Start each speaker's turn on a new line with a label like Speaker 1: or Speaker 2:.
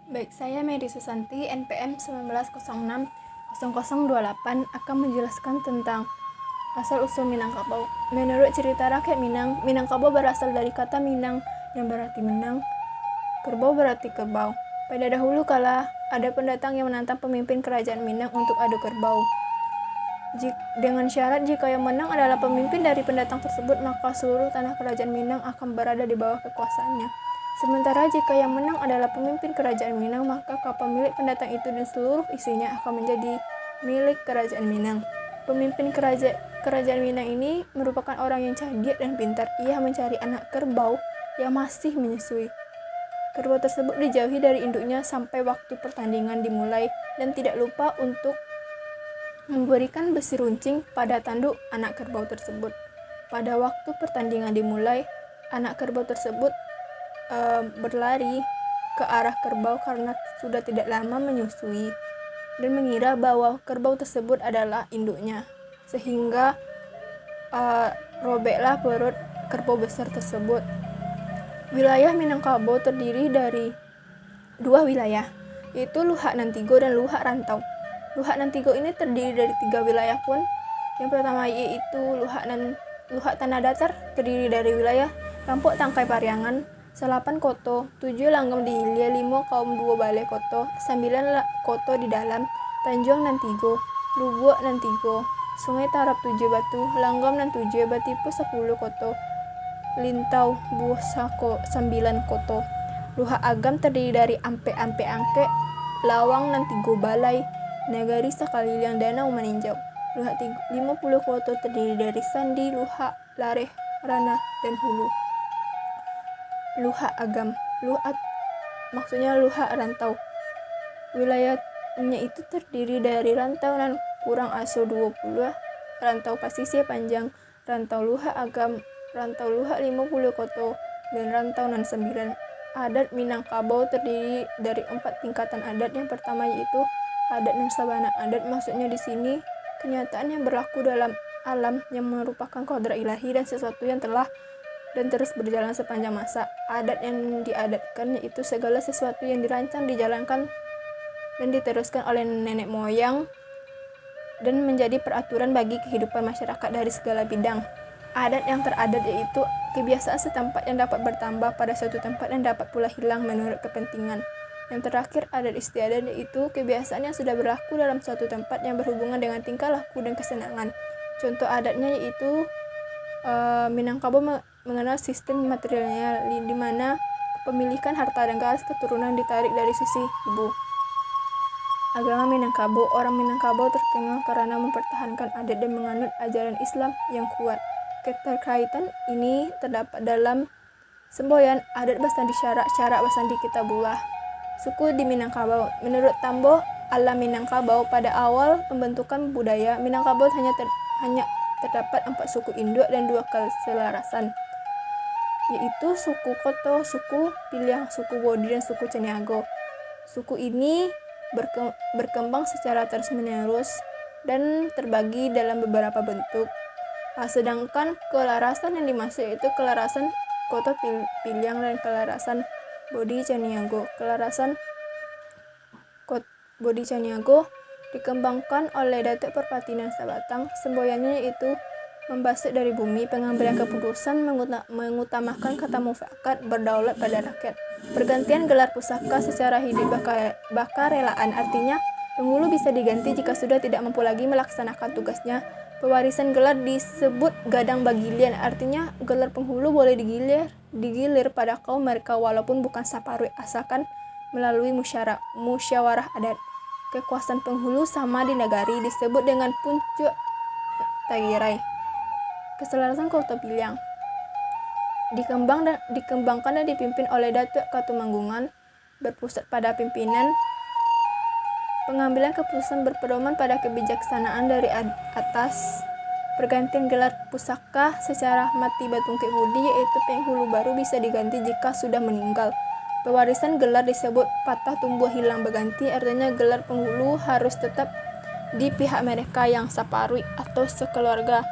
Speaker 1: Baik, saya Mary Susanti, NPM 1906-0028 akan menjelaskan tentang asal-usul Minangkabau. Menurut cerita rakyat Minang, Minangkabau berasal dari kata Minang yang berarti menang, kerbau berarti kerbau. Pada dahulu kala, ada pendatang yang menantang pemimpin kerajaan Minang untuk adu kerbau. Dengan syarat jika yang menang adalah pemimpin dari pendatang tersebut, maka seluruh tanah kerajaan Minang akan berada di bawah kekuasaannya. Sementara jika yang menang adalah pemimpin kerajaan Minang, maka kapal milik pendatang itu dan seluruh isinya akan menjadi milik kerajaan Minang. Pemimpin kerajaan Minang ini merupakan orang yang cerdik dan pintar. Ia mencari anak kerbau yang masih menyusui. Kerbau tersebut dijauhi dari induknya sampai waktu pertandingan dimulai dan tidak lupa untuk memberikan besi runcing pada tanduk anak kerbau tersebut. Pada waktu pertandingan dimulai, anak kerbau tersebut berlari ke arah kerbau karena sudah tidak lama menyusui dan mengira bahwa kerbau tersebut adalah induknya, sehingga robeklah perut kerbau besar tersebut. Wilayah Minangkabau terdiri dari dua wilayah, yaitu Luhak Nantigo dan Luhak Rantau. Luhak Nantigo ini terdiri dari 3 wilayah pun. Yang pertama yaitu Luhak Tanah Datar, terdiri dari wilayah Lampok Tangkai Pariangan, Salapan Koto, 7 Langgam di Hilir, 5 Kaum 2 Balai Koto, 9 Koto di Dalam, Tanjung Nantigo, Lubuk Nantigo, Sungai Tarap 7 Batu, Langgam dan 7 Batipu 10 Koto, Lintau Busako 9 Koto. Luhak Agam terdiri dari Ampe Angke, Lawang Nantigo Balai, Nagari Sakaliliang Danau Maninjau. Luhak 50 Koto terdiri dari Sandi, Luhak, Lareh, Rana, dan Hulu. Luhak Agam, maksudnya Luhak Rantau. Wilayahnya itu terdiri dari rantau nan kurang asuh 20, rantau pasisir panjang, rantau Luhak Agam, rantau Luhak 50 Koto, dan rantau nan 9. Adat Minangkabau terdiri dari 4 tingkatan adat. Yang pertama yaitu adat dan sabana adat. Maksudnya di sini kenyataan yang berlaku dalam alam yang merupakan kodrat ilahi dan sesuatu yang telah dan terus berjalan sepanjang masa. Adat yang diadatkan yaitu segala sesuatu yang dirancang, dijalankan, dan diteruskan oleh nenek moyang dan menjadi peraturan bagi kehidupan masyarakat dari segala bidang. Adat yang teradat yaitu kebiasaan setempat yang dapat bertambah pada suatu tempat dan dapat pula hilang menurut kepentingan. Yang terakhir, adat istiadat yaitu kebiasaan yang sudah berlaku dalam suatu tempat yang berhubungan dengan tingkah laku dan kesenangan. Contoh adatnya yaitu Minangkabau mengenal sistem materialnya, di mana kepemilikan harta dan garis keturunan ditarik dari sisi ibu. Agama Minangkabau. Orang Minangkabau terkenal karena mempertahankan adat dan menganut ajaran Islam yang kuat. Keterkaitan ini terdapat dalam semboyan adat Basandi Syarak Basandi Kitabullah. Suku di Minangkabau. Menurut Tambo Alam Minangkabau, pada awal pembentukan budaya Minangkabau hanya terdapat 4 suku induk dan 2 keselarasan, yaitu suku Koto, suku Piliang, suku Bodi, dan suku Caniago. Suku ini berkembang secara terus-menerus dan terbagi dalam beberapa bentuk. Sedangkan kelarasan yang dimaksud yaitu kelarasan Koto Piliang dan kelarasan Bodi Caniago. Kelarasan Bodi Caniago dikembangkan oleh Datuk Perpatinan Sabatang. Semboyannya yaitu membasuh dari bumi, pengambilan keputusan, mengutamakan kata mufakat, berdaulat pada rakyat. Pergantian gelar pusaka secara hidup bakarelaan, artinya penghulu bisa diganti jika sudah tidak mampu lagi melaksanakan tugasnya. Pewarisan gelar disebut gadang bagilian, artinya gelar penghulu boleh digilir pada kaum mereka walaupun bukan saparwi, asalkan melalui musyawarah adat. Kekuasaan penghulu sama di negari disebut dengan puncuk tagirai. Keselarasan Koto Piliang dikembangkan dan dipimpin oleh Datuk Katumanggungan, berpusat pada pimpinan pengambilan keputusan berpedoman pada kebijaksanaan dari atas. Pergantian gelar pusaka secara mati batungke budi, yaitu penghulu baru bisa diganti jika sudah meninggal. Pewarisan gelar disebut patah tumbuh hilang berganti, artinya gelar penghulu harus tetap di pihak mereka yang saparwi atau sekeluarga.